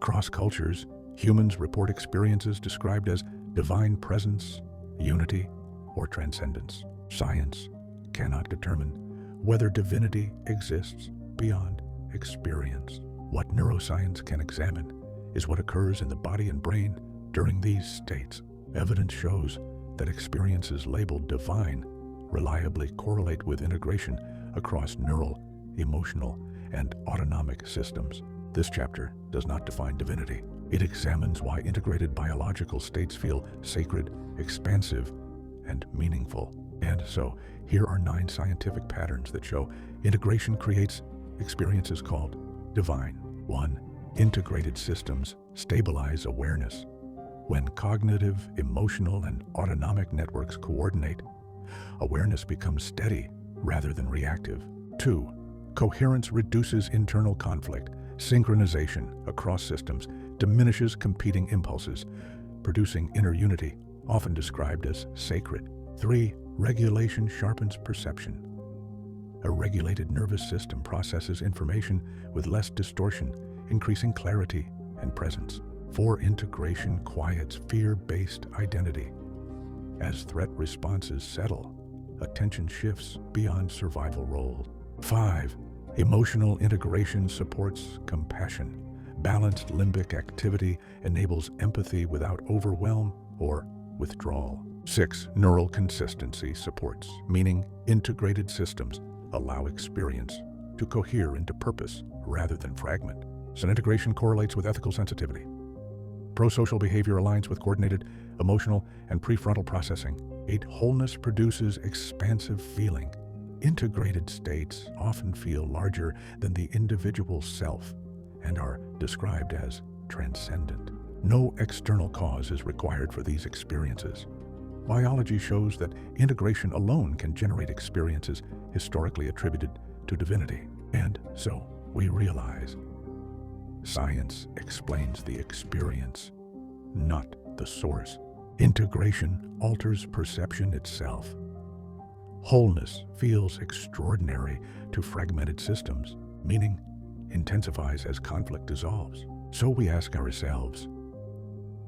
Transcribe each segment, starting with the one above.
Across cultures, humans report experiences described as divine presence, unity, or transcendence. Science cannot determine whether divinity exists beyond experience. What neuroscience can examine is what occurs in the body and brain during these states. Evidence shows that experiences labeled divine reliably correlate with integration across neural, emotional, and autonomic systems. This chapter does not define divinity. It examines why integrated biological states feel sacred, expansive, and meaningful. And so, here are 9 scientific patterns that show integration creates experiences called divine. 1. Integrated systems stabilize awareness. When cognitive, emotional, and autonomic networks coordinate, awareness becomes steady rather than reactive. 2. Coherence reduces internal conflict. Synchronization across systems diminishes competing impulses, producing inner unity, often described as sacred. 3. Regulation sharpens perception. A regulated nervous system processes information with less distortion, increasing clarity and presence. 4. Integration quiets fear-based identity. As threat responses settle, attention shifts beyond survival role. 5. Emotional integration supports compassion. Balanced limbic activity enables empathy without overwhelm or withdrawal. 6. Neural consistency supports, meaning integrated systems allow experience to cohere into purpose rather than fragment. So integration correlates with ethical sensitivity. Prosocial behavior aligns with coordinated emotional and prefrontal processing. 8. Wholeness produces expansive feeling. Integrated states often feel larger than the individual self and are described as transcendent. No external cause is required for these experiences. Biology shows that integration alone can generate experiences historically attributed to divinity. And so we realize science explains the experience, not the source. Integration alters perception itself. Wholeness feels extraordinary to fragmented systems, meaning intensifies as conflict dissolves. So we ask ourselves,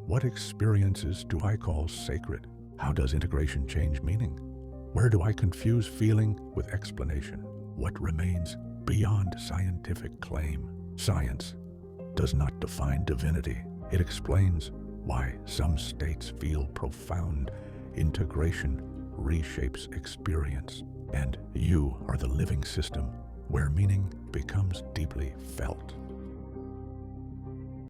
what experiences do I call sacred? How does integration change meaning? Where do I confuse feeling with explanation? What remains beyond scientific claim? Science does not define divinity. It explains why some states feel profound. Integration reshapes experience, and you are the living system where meaning becomes deeply felt.